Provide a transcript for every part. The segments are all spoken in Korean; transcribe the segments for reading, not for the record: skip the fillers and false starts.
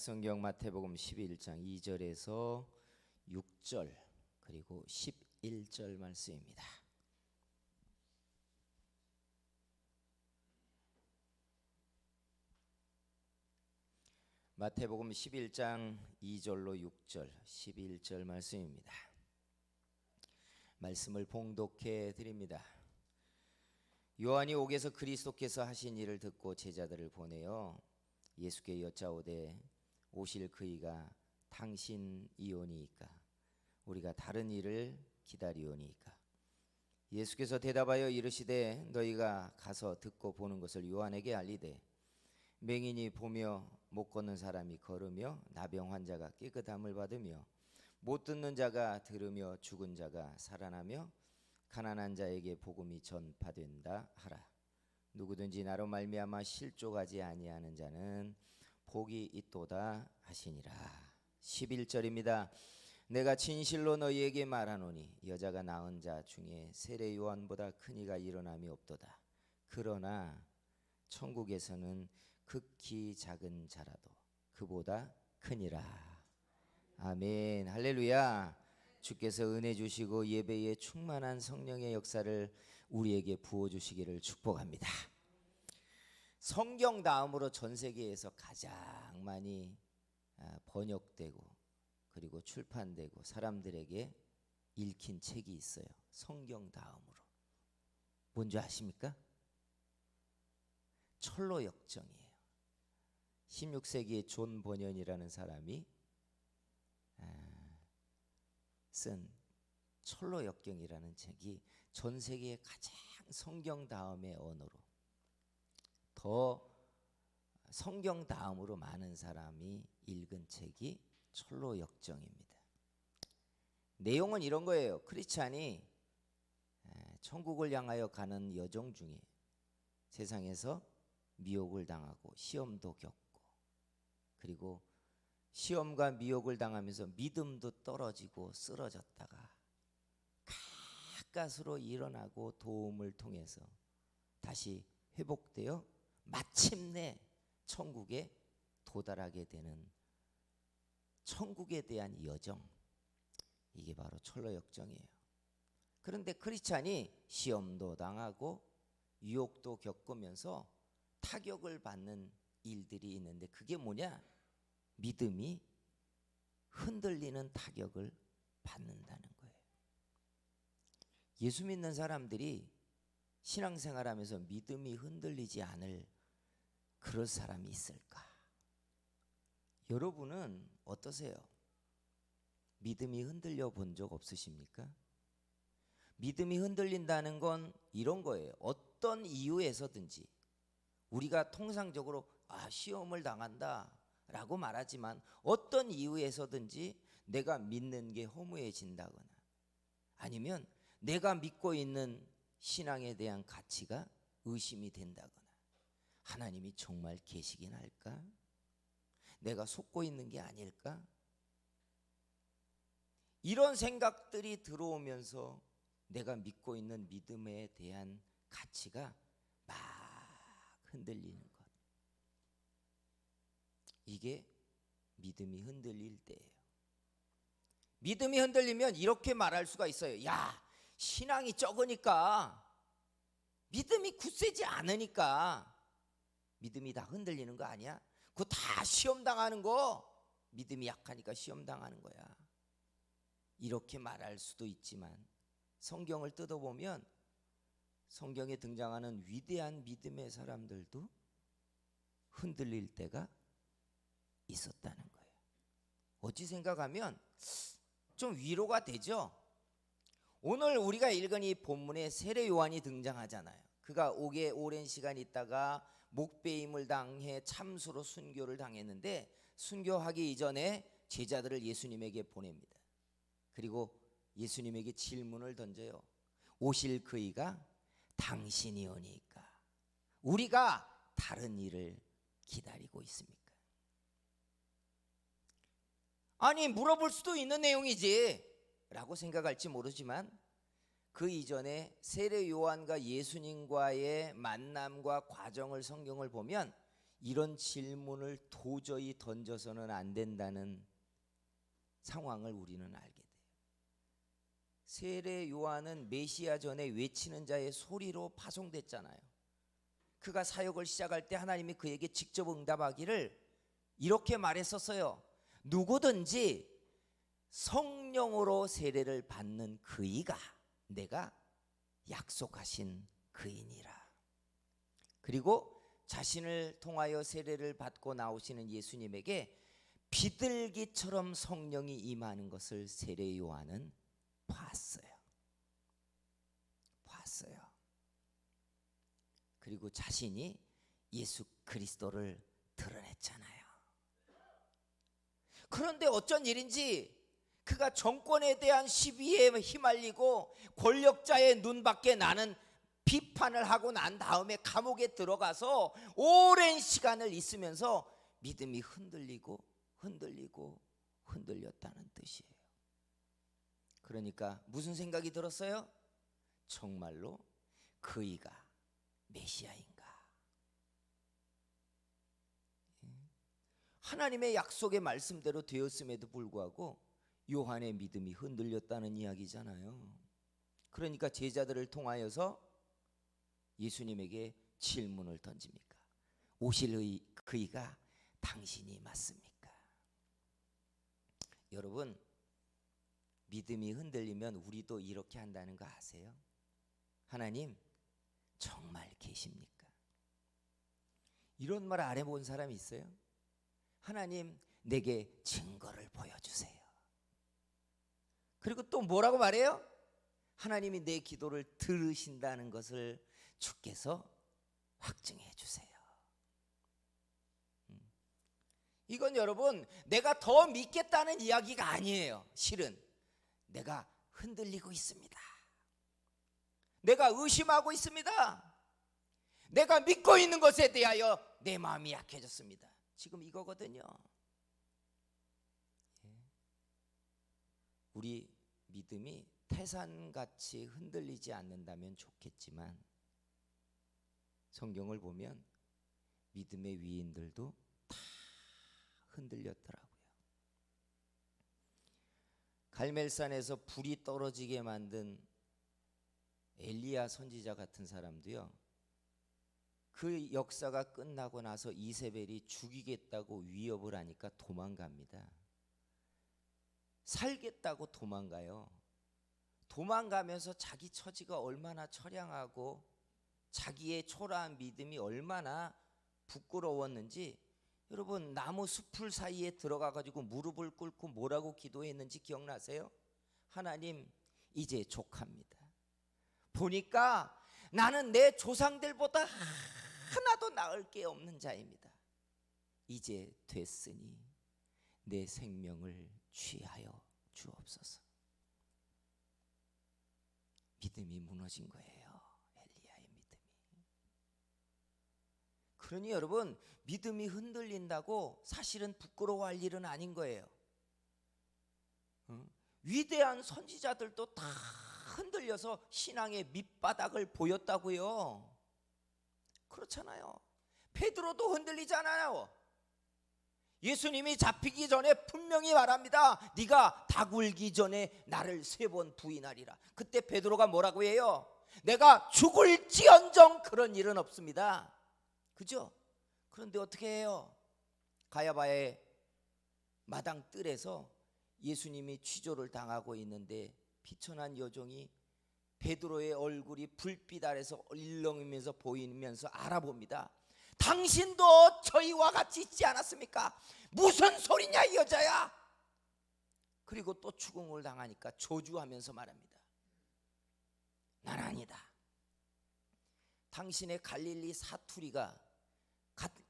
신약성경 마태복음 11장 2절에서 6절 그리고 11절 말씀입니다. 마태복음 11장 2절로 6절 11절 말씀입니다. 말씀을 봉독해 드립니다. 요한이 옥에서 그리스도께서 하신 일을 듣고 제자들을 보내어 예수께 여짜오되 오실 그이가 당신이오니이까 우리가 다른 일을 기다리오니이까. 예수께서 대답하여 이르시되 너희가 가서 듣고 보는 것을 요한에게 알리되 맹인이 보며 못 걷는 사람이 걸으며 나병 환자가 깨끗함을 받으며 못 듣는 자가 들으며 죽은 자가 살아나며 가난한 자에게 복음이 전파된다 하라. 누구든지 나로 말미암아 실족하지 아니하는 자는 복이 있도다 하시니라. 11절입니다. 내가 진실로 너희에게 말하노니 여자가 낳은 자 중에 세례 요한보다 큰 이가 일어남이 없도다. 그러나 천국에서는 극히 작은 자라도 그보다 크니라. 아멘. 할렐루야. 주께서 은혜 주시고 예배에 충만한 성령의 역사를 우리에게 부어주시기를 축복합니다. 성경 다음으로 전 세계에서 가장 많이 번역되고 그리고 출판되고 사람들에게 읽힌 책이 있어요. 성경 다음으로. 뭔지 아십니까? 철로 역정이에요. 16세기에 존 버년이라는 사람이 쓴 철로 역경이라는 책이 전 세계의 가장 성경 다음의 언어로 더 성경 다음으로 많은 사람이 읽은 책이 철로 역정입니다. 내용은 이런 거예요. 크리스찬이 천국을 향하여 가는 여정 중에 세상에서 미혹을 당하고 시험도 겪고 그리고 시험과 미혹을 당하면서 믿음도 떨어지고 쓰러졌다가 가까스로 일어나고 도움을 통해서 다시 회복되어 마침내 천국에 도달하게 되는 천국에 대한 여정, 이게 바로 철로 역정이에요. 그런데 크리스찬이 시험도 당하고 유혹도 겪으면서 타격을 받는 일들이 있는데 그게 뭐냐? 믿음이 흔들리는 타격을 받는다는 거예요. 예수 믿는 사람들이 신앙생활하면서 믿음이 흔들리지 않을 그럴 사람이 있을까? 여러분은 어떠세요? 믿음이 흔들려 본 적 없으십니까? 믿음이 흔들린다는 건 이런 거예요. 어떤 이유에서든지 우리가 통상적으로 시험을 당한다 라고 말하지만 어떤 이유에서든지 내가 믿는 게 허무해진다거나 아니면 내가 믿고 있는 신앙에 대한 가치가 의심이 된다거나 하나님이 정말 계시긴 할까? 내가 속고 있는 게 아닐까? 이런 생각들이 들어오면서 내가 믿고 있는 믿음에 대한 가치가 막 흔들리는 것. 이게 믿음이 흔들릴 때예요. 믿음이 흔들리면 이렇게 말할 수가 있어요. 야, 신앙이 적으니까 믿음이 굳세지 않으니까 믿음이 다 흔들리는 거 아니야? 그거 다 시험 당하는 거. 믿음이 약하니까 시험 당하는 거야. 이렇게 말할 수도 있지만 성경을 뜯어보면 성경에 등장하는 위대한 믿음의 사람들도 흔들릴 때가 있었다는 거예요. 어찌 생각하면 좀 위로가 되죠. 오늘 우리가 읽은 이 본문에 세례 요한이 등장하잖아요. 그가 옥에 오랜 시간 있다가 목배임을 당해 참수로 순교를 당했는데 순교하기 이전에 제자들을 예수님에게 보냅니다. 그리고 예수님에게 질문을 던져요. 오실 그이가 당신이오니까 우리가 다른 일을 기다리고 있습니까? 아니, 물어볼 수도 있는 내용이지 라고 생각할지 모르지만 그 이전에 세례 요한과 예수님과의 만남과 과정을 성경을 보면 이런 질문을 도저히 던져서는 안 된다는 상황을 우리는 알게 돼요. 세례 요한은 메시아 전에 외치는 자의 소리로 파송됐잖아요. 그가 사역을 시작할 때 하나님이 그에게 직접 응답하기를 이렇게 말했었어요. 누구든지 성령으로 세례를 받는 그이가 내가 약속하신 그이니라. 그리고 자신을 통하여 세례를 받고 나오시는 예수님에게 비둘기처럼 성령이 임하는 것을 세례 요한은 봤어요. 그리고 자신이 예수 그리스도를 드러냈잖아요. 그런데 어쩐 일인지 그가 정권에 대한 시비에 휘말리고 권력자의 눈밖에 나는 비판을 하고 난 다음에 감옥에 들어가서 오랜 시간을 있으면서 믿음이 흔들렸다는 뜻이에요. 그러니까 무슨 생각이 들었어요? 정말로 그이가 메시아인가? 하나님의 약속의 말씀대로 되었음에도 불구하고 요한의 믿음이 흔들렸다는 이야기잖아요. 그러니까 제자들을 통하여서 예수님에게 질문을 던집니까? 오실 그이가 당신이 맞습니까? 여러분, 믿음이 흔들리면 우리도 이렇게 한다는 거 아세요? 하나님 정말 계십니까? 이런 말 안 해본 사람이 있어요? 하나님 내게 증거를 보여주세요. 그리고 또 뭐라고 말해요? 하나님이 내 기도를 들으신다는 것을 주께서 확증해 주세요. 이건 여러분 내가 더 믿겠다는 이야기가 아니에요. 실은 내가 흔들리고 있습니다. 내가 의심하고 있습니다. 내가 믿고 있는 것에 대하여 내 마음이 약해졌습니다. 지금 이거거든요. 우리 믿음이 태산같이 흔들리지 않는다면 좋겠지만 성경을 보면 믿음의 위인들도 다 흔들렸더라고요. 갈멜산에서 불이 떨어지게 만든 엘리야 선지자 같은 사람도요, 그 역사가 끝나고 나서 이세벨이 죽이겠다고 위협을 하니까 도망갑니다. 살겠다고 도망가요. 도망가면서 자기 처지가 얼마나 처량하고 자기의 초라한 믿음이 얼마나 부끄러웠는지, 여러분 나무 숲풀 사이에 들어가 가지고 무릎을 꿇고 뭐라고 기도했는지 기억나세요? 하나님 이제 족합니다. 보니까 나는 내 조상들보다 하나도 나을 게 없는 자입니다. 이제 됐으니 내 생명을 취하여 주옵소서. 믿음이 무너진 거예요. 엘리야의 믿음이. 그러니 여러분 믿음이 흔들린다고 사실은 부끄러워할 일은 아닌 거예요. 위대한 선지자들도 다 흔들려서 신앙의 밑바닥을 보였다고요. 그렇잖아요. 베드로도 흔들리잖아요. 예수님이 잡히기 전에 분명히 말합니다. 네가 다 굴기 전에 나를 3번 부인하리라. 그때 베드로가 뭐라고 해요? 내가 죽을지언정 그런 일은 없습니다. 그죠? 그런데 어떻게 해요? 가야바의 마당 뜰에서 예수님이 취조를 당하고 있는데 비천한 여종이 베드로의 얼굴이 불빛 아래서 일렁이면서 보이면서 알아봅니다. 당신도 저희와 같이 있지 않았습니까? 무슨 소리냐 이 여자야. 그리고 또 추궁을 당하니까 저주하면서 말합니다. 난 아니다. 당신의 갈릴리 사투리가,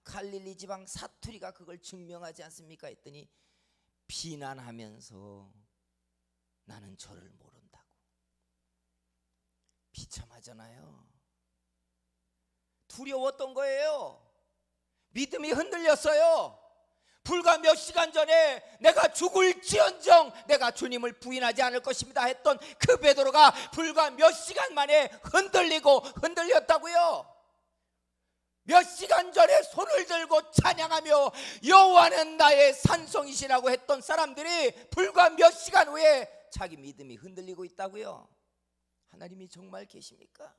갈릴리 지방 사투리가 그걸 증명하지 않습니까? 했더니 비난하면서 나는 저를 모른다고. 비참하잖아요. 두려웠던 거예요. 믿음이 흔들렸어요. 불과 몇 시간 전에 내가 죽을지언정 내가 주님을 부인하지 않을 것입니다 했던 그 베드로가 불과 몇 시간 만에 흔들렸다고요. 몇 시간 전에 손을 들고 찬양하며 여호와는 나의 산성이시라고 했던 사람들이 불과 몇 시간 후에 자기 믿음이 흔들리고 있다고요. 하나님이 정말 계십니까?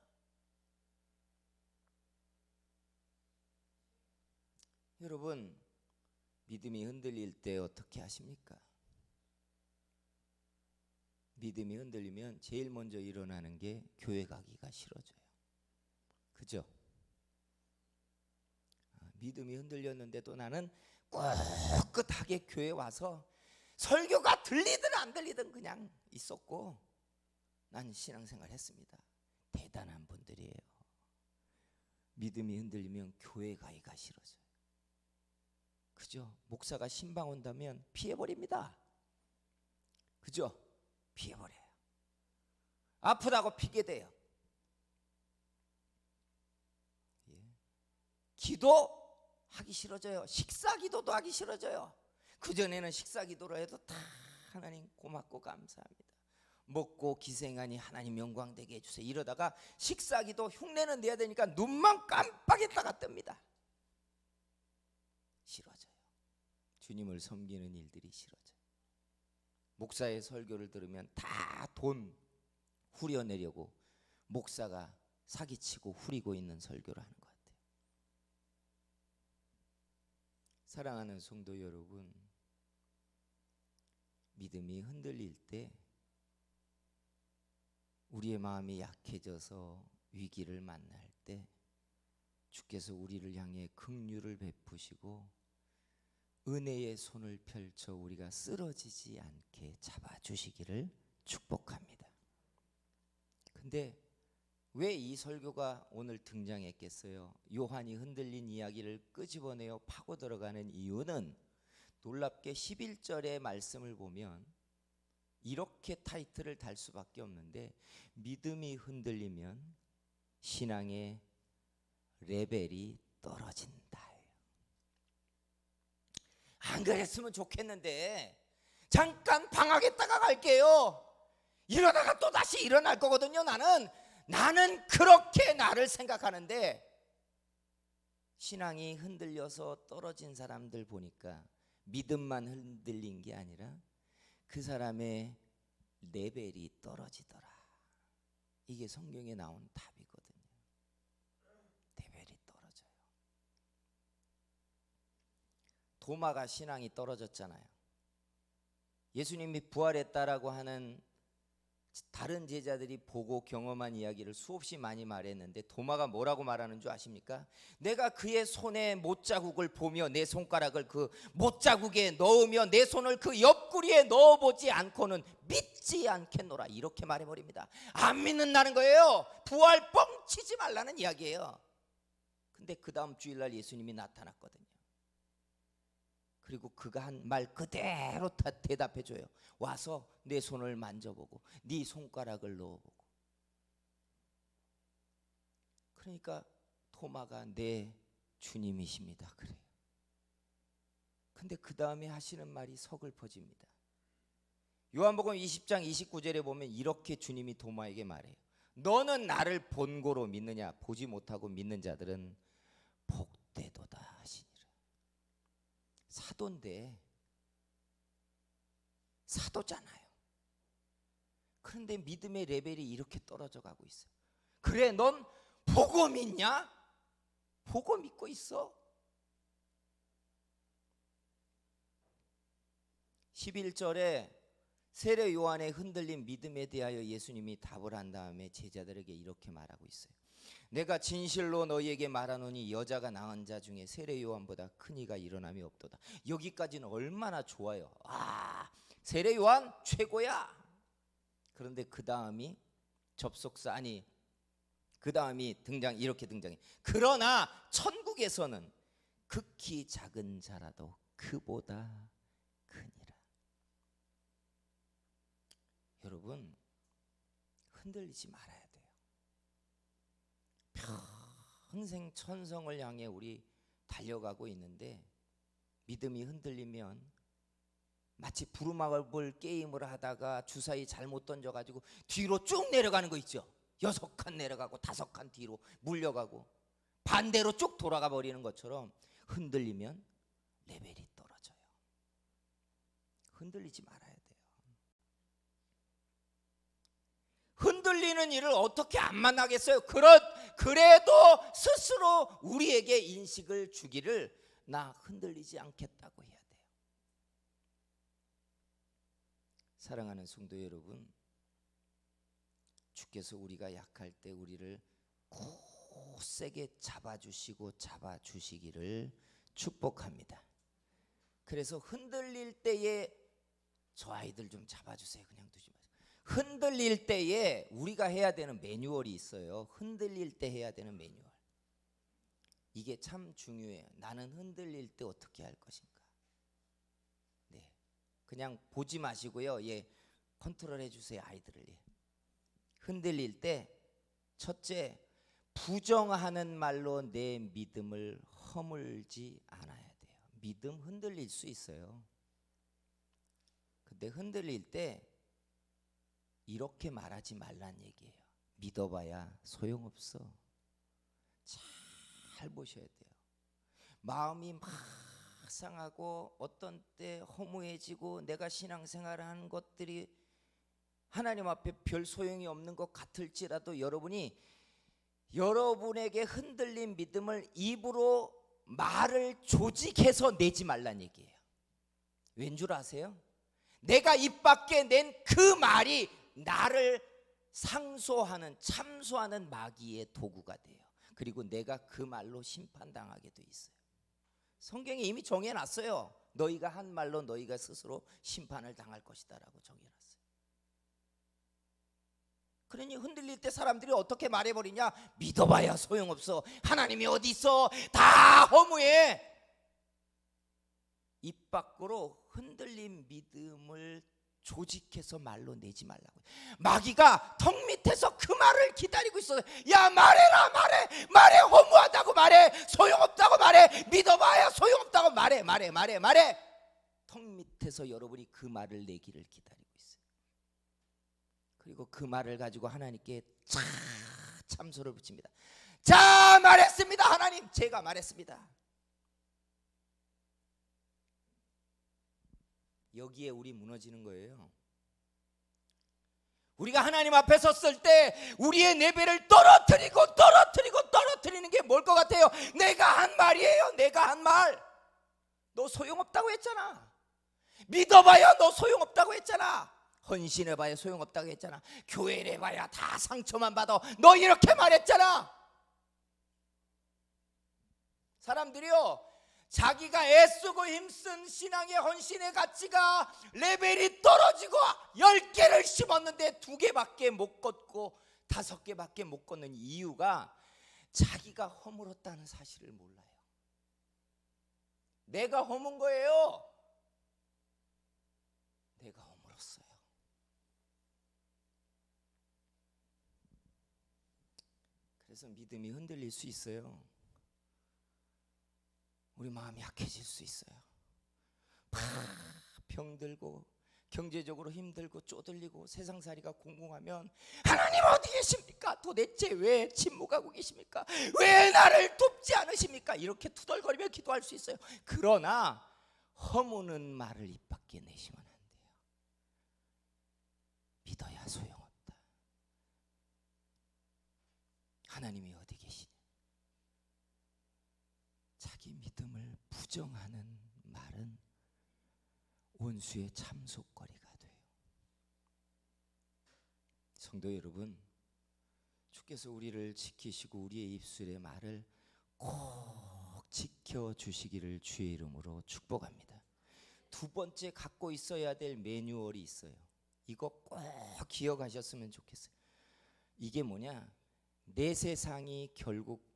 여러분, 믿음이 흔들릴 때 어떻게 하십니까? 믿음이 흔들리면 제일 먼저 일어나는 게 교회 가기가 싫어져요. 그죠? 믿음이 흔들렸는데도 나는 꿋꿋하게 교회 와서 설교가 들리든 안 들리든 그냥 있었고 난 신앙생활 했습니다. 대단한 분들이에요. 믿음이 흔들리면 교회 가기가 싫어져요. 그죠? 목사가 신방 온다면 피해버립니다. 그죠? 피해버려요. 아프다고 피게 돼요. 기도하기 싫어져요. 식사 기도도 하기 싫어져요. 그전에는 식사 기도로 해도 다 하나님 고맙고 감사합니다. 먹고 기생하니 하나님 영광되게 해주세요. 이러다가 식사 기도 흉내는 내야 되니까 눈만 깜빡했다가 뜹니다. 싫어져요. 주님을 섬기는 일들이 싫어져요. 목사의 설교를 들으면 다 돈 후려내려고 목사가 사기치고 후리고 있는 설교를 하는 것 같아요. 사랑하는 성도 여러분, 믿음이 흔들릴 때 우리의 마음이 약해져서 위기를 만날 때 주께서 우리를 향해 긍휼을 베푸시고 은혜의 손을 펼쳐 우리가 쓰러지지 않게 잡아주시기를 축복합니다. 근데 왜 이 설교가 오늘 등장했겠어요? 요한이 흔들린 이야기를 끄집어내어 파고 들어가는 이유는 놀랍게 11절의 말씀을 보면 이렇게 타이틀을 달 수밖에 없는데 믿음이 흔들리면 신앙의 레벨이 떨어진다. 안 그랬으면 좋겠는데 잠깐 방학했다가 갈게요. 이러다가 또 다시 일어날 거거든요. 나는 그렇게 나를 생각하는데 신앙이 흔들려서 떨어진 사람들 보니까 믿음만 흔들린 게 아니라 그 사람의 레벨이 떨어지더라. 이게 성경에 나온 답이거든요. 레벨이 떨어져요. 도마가 신앙이 떨어졌잖아요. 예수님이 부활했다라고 하는 다른 제자들이 보고 경험한 이야기를 수없이 많이 말했는데 도마가 뭐라고 말하는 줄 아십니까? 내가 그의 손에 못자국을 보며 내 손가락을 그 못자국에 넣으며 내 손을 그 옆구리에 넣어보지 않고는 믿지 않겠노라, 이렇게 말해버립니다. 안 믿는다는 거예요. 부활 뻥치지 말라는 이야기예요. 근데 그 다음 주일날 예수님이 나타났거든요. 그리고 그가 한 말 그대로 다 대답해줘요. 와서 내 손을 만져보고 네 손가락을 넣어보고. 그러니까 토마가 내 주님이십니다 그래요. 근데 그 다음에 하시는 말이 서글퍼집니다. 요한복음 20장 29절에 보면 이렇게 주님이 도마에게 말해요. 너는 나를 본고로 믿느냐? 보지 못하고 믿는 자들은 복되도다 하시니라. 사도인데, 사도잖아요. 그런데 믿음의 레벨이 이렇게 떨어져 가고 있어요. 그래, 넌 보고 믿냐? 보고 믿고 있어. 11절에 세례 요한의 흔들린 믿음에 대하여 예수님이 답을 한 다음에 제자들에게 이렇게 말하고 있어요. 내가 진실로 너희에게 말하노니 여자가 낳은 자 중에 세례 요한보다 큰 이가 일어남이 없도다. 여기까지는 얼마나 좋아요. 세례 요한 최고야. 그런데 그 다음이 접속사, 아니 그 다음이 이렇게 등장해. 그러나 천국에서는 극히 작은 자라도 그보다 크니라. 여러분, 흔들리지 말아야 돼요. 평생 천성을 향해 우리 달려가고 있는데 믿음이 흔들리면 마치 부루마블 게임을 하다가 주사위 잘못 던져가지고 뒤로 쭉 내려가는 거 있죠. 6칸 내려가고 5칸 뒤로 물려가고 반대로 쭉 돌아가 버리는 것처럼 흔들리면 레벨이 떨어져요. 흔들리지 말아야 돼요. 흔들리는 일을 어떻게 안 만나겠어요? 그래도 스스로 우리에게 인식을 주기를, 나 흔들리지 않겠다고 해야 돼요. 사랑하는 성도 여러분, 주께서 우리가 약할 때 우리를 굳세게 잡아주시기를 축복합니다. 그래서 흔들릴 때에, 저 아이들 좀 잡아주세요. 그냥 두지 마세요. 흔들릴 때에 우리가 해야 되는 매뉴얼이 있어요. 흔들릴 때 해야 되는 매뉴얼. 이게 참 중요해요. 나는 흔들릴 때 어떻게 할 것인가. 네, 그냥 보지 마시고요. 예, 컨트롤 해주세요, 아이들을. 예. 흔들릴 때 첫째, 부정하는 말로 내 믿음을 허물지 않아야 돼요. 믿음 흔들릴 수 있어요. 근데 흔들릴 때 이렇게 말하지 말란 얘기예요. 믿어봐야 소용없어. 잘 보셔야 돼요. 마음이 막 상하고 어떤 때 허무해지고 내가 신앙생활을 하는 것들이 하나님 앞에 별 소용이 없는 것 같을지라도 여러분에게 흔들린 믿음을 입으로 말을 조직해서 내지 말란 얘기예요. 왠 줄 아세요? 내가 입 밖에 낸 그 말이 나를 상소하는, 참소하는 마귀의 도구가 돼요. 그리고 내가 그 말로 심판당하게 돼 있어요. 성경이 이미 정해놨어요. 너희가 한 말로 너희가 스스로 심판을 당할 것이다 라고 정해놨어요. 그러니 흔들릴 때 사람들이 어떻게 말해버리냐? 믿어봐야 소용없어. 하나님이 어디 있어? 다 허무해. 입 밖으로 흔들린 믿음을 조직해서 말로 내지 말라고. 마귀가 턱 밑에서 그 말을 기다리고 있어요. 야, 말해라, 말해. 허무하다고 말해. 소용없다고 말해. 믿어봐야 소용없다고 말해. 턱 밑에서 여러분이 그 말을 내기를 기다리고 있어요. 그리고 그 말을 가지고 하나님께 참소를 붙입니다. 자, 말했습니다. 하나님, 제가 말했습니다. 여기에 우리 무너지는 거예요. 우리가 하나님 앞에 섰을 때 우리의 레벨을 떨어뜨리는 게 뭘 것 같아요? 내가 한 말이에요. 내가 한 말. 너 소용없다고 했잖아. 믿어봐야 너 소용없다고 했잖아. 헌신해봐야 소용없다고 했잖아. 교회를 해봐야 다 상처만 받아. 너 이렇게 말했잖아. 사람들이요, 자기가 애쓰고 힘쓴 신앙의 헌신의 가치가 레벨이 떨어지고 10개를 심었는데 2개밖에 못 걷고 5개밖에 못 걷는 이유가 자기가 허물었다는 사실을 몰라요. 내가 허문 거예요. 내가 허물었어요. 그래서 믿음이 흔들릴 수 있어요. 우리 마음이 약해질 수 있어요. 병들고 경제적으로 힘들고 쪼들리고 세상살이가 공공하면 하나님 어디 계십니까? 도대체 왜 침묵하고 계십니까? 왜 나를 돕지 않으십니까? 이렇게 투덜거리며 기도할 수 있어요. 그러나 허무는 말을 입 밖에 내시면 안 돼요. 믿어야 소용없다. 하나님이 어디 계시냐? 자기 믿음을 부정하는 말은 원수의 참속거리가 돼요. 성도 여러분, 주께서 우리를 지키시고 우리의 입술의 말을 꼭 지켜주시기를 주의 이름으로 축복합니다. 두 번째 갖고 있어야 될 매뉴얼이 있어요. 이거 꼭 기억하셨으면 좋겠어요. 이게 뭐냐? 내 세상이 결국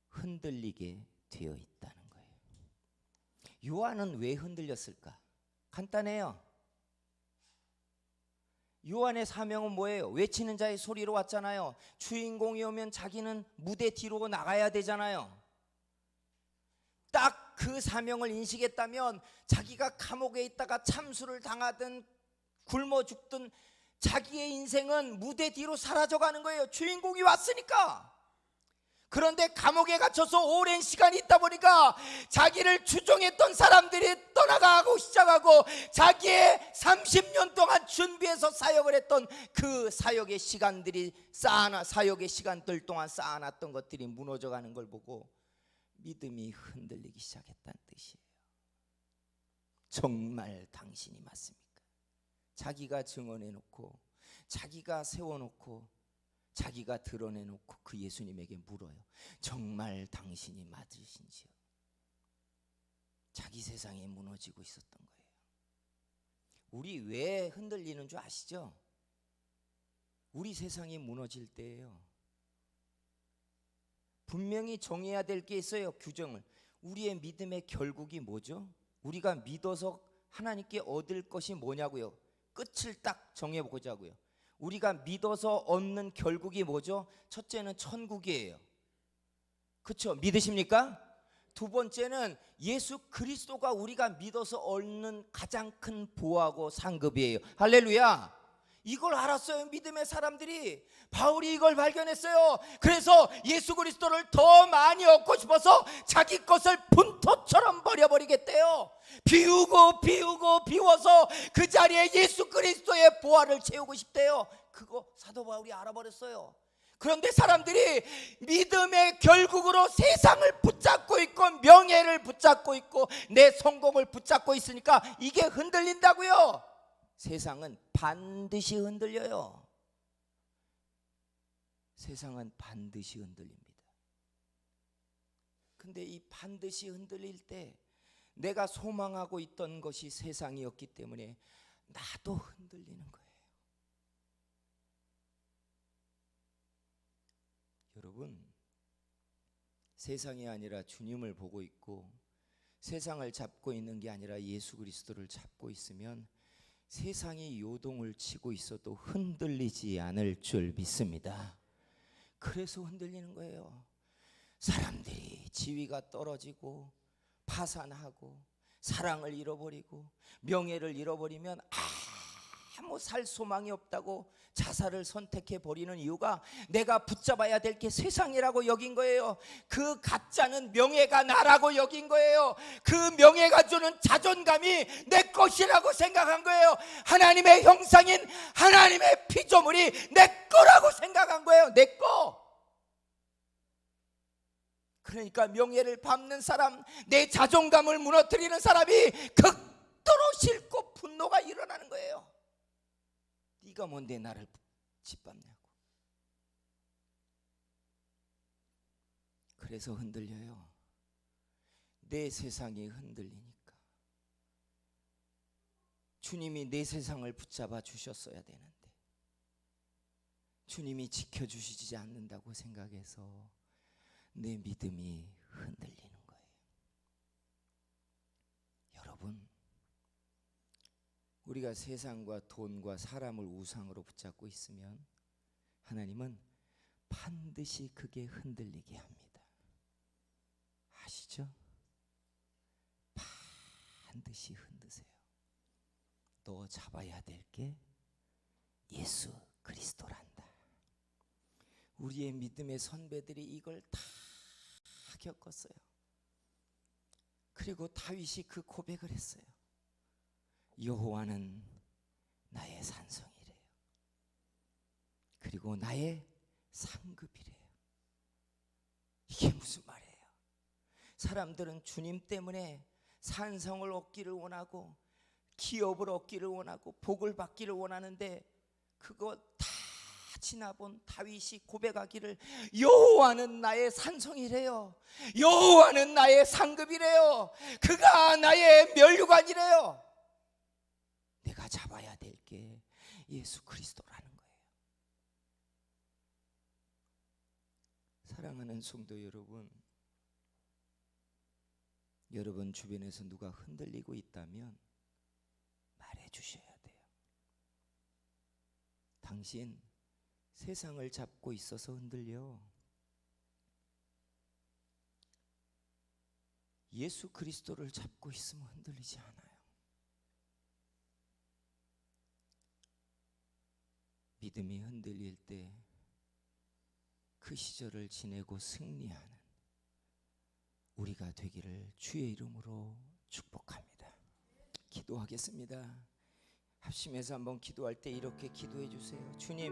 흔들리게 되어 있다는 거예요. 요한은 왜 흔들렸을까? 간단해요. 요한의 사명은 뭐예요? 외치는 자의 소리로 왔잖아요. 주인공이 오면 자기는 무대 뒤로 나가야 되잖아요. 딱 그 사명을 인식했다면 자기가 감옥에 있다가 참수를 당하든 굶어 죽든 자기의 인생은 무대 뒤로 사라져가는 거예요. 주인공이 왔으니까. 그런데 감옥에 갇혀서 오랜 시간이 있다 보니까 자기를 추종했던 사람들이 떠나가고 시작하고, 자기의 30년 동안 준비해서 사역을 했던 그 사역의 시간들 동안 쌓아놨던 것들이 무너져가는 걸 보고 믿음이 흔들리기 시작했다는 뜻이에요. 정말 당신이 맞습니까? 자기가 증언해놓고, 자기가 세워놓고, 자기가 드러내놓고 그 예수님에게 물어요. 정말 당신이 맞으신지요? 자기 세상에 무너지고 있었던 거예요. 우리 왜 흔들리는 줄 아시죠? 우리 세상이 무너질 때예요. 분명히 정해야 될 게 있어요. 규정을. 우리의 믿음의 결국이 뭐죠? 우리가 믿어서 하나님께 얻을 것이 뭐냐고요? 끝을 딱 정해보자고요. 우리가 믿어서 얻는 결국이 뭐죠? 첫째는 천국이에요. 그렇죠? 믿으십니까? 두 번째는 예수 그리스도가 우리가 믿어서 얻는 가장 큰 보화고 상급이에요. 할렐루야. 이걸 알았어요. 믿음의 사람들이. 바울이 이걸 발견했어요. 그래서 예수 그리스도를 더 많이 얻고 싶어서 자기 것을 분토처럼 버려버리겠대요. 비워서 그 자리에 예수 그리스도의 보화를 채우고 싶대요. 그거 사도 바울이 알아버렸어요. 그런데 사람들이 믿음의 결국으로 세상을 붙잡고 있고, 명예를 붙잡고 있고, 내 성공을 붙잡고 있으니까 이게 흔들린다고요. 세상은 반드시 흔들려요. 세상은 반드시 흔들립니다. 근데 이 반드시 흔들릴 때 내가 소망하고 있던 것이 세상이었기 때문에 나도 흔들리는 거예요. 여러분, 세상이 아니라 주님을 보고 있고, 세상을 잡고 있는 게 아니라 예수 그리스도를 잡고 있으면 세상이 요동을 치고 있어도 흔들리지 않을 줄 믿습니다. 그래서 흔들리는 거예요. 사람들이 지위가 떨어지고 파산하고 사랑을 잃어버리고 명예를 잃어버리면 아무 살 소망이 없다고 자살을 선택해 버리는 이유가 내가 붙잡아야 될 게 세상이라고 여긴 거예요. 그 가짜는 명예가 나라고 여긴 거예요. 그 명예가 주는 자존감이 내 것이라고 생각한 거예요. 하나님의 형상인 하나님의 피조물이 내 거라고 생각한 거예요. 내 거. 그러니까 명예를 밟는 사람, 내 자존감을 무너뜨리는 사람이 극도로 싫고 분노가 일어나는 거예요. 네가 뭔데 나를 짓밟냐고. 그래서 흔들려요. 내 세상이 흔들리니까. 주님이 내 세상을 붙잡아 주셨어야 되는데 주님이 지켜주시지 않는다고 생각해서 내 믿음이 흔들리는 거예요. 여러분, 우리가 세상과 돈과 사람을 우상으로 붙잡고 있으면 하나님은 반드시 그게 흔들리게 합니다. 아시죠? 반드시 흔드세요. 너 잡아야 될 게 예수 그리스도란다. 우리의 믿음의 선배들이 이걸 다 겪었어요. 그리고 다윗이 그 고백을 했어요. 여호와는 나의 산성이래요. 그리고 나의 상급이래요. 이게 무슨 말이에요? 사람들은 주님 때문에 산성을 얻기를 원하고 기업을 얻기를 원하고 복을 받기를 원하는데 그거 다 지나본 다윗이 고백하기를 여호와는 나의 산성이래요. 여호와는 나의 상급이래요. 그가 나의 면류관이래요. 내가 잡아야 될 게 예수 그리스도라는 거예요. 사랑하는 성도 여러분, 여러분 주변에서 누가 흔들리고 있다면 말해 주셔야 돼요. 당신 세상을 잡고 있어서 흔들려. 예수 그리스도를 잡고 있으면 흔들리지 않아요. 믿음이 흔들릴 때 그 시절을 지내고 승리하는 우리가 되기를 주의 이름으로 축복합니다. 기도하겠습니다. 합심해서 한번 기도할 때 이렇게 기도해 주세요. 주님,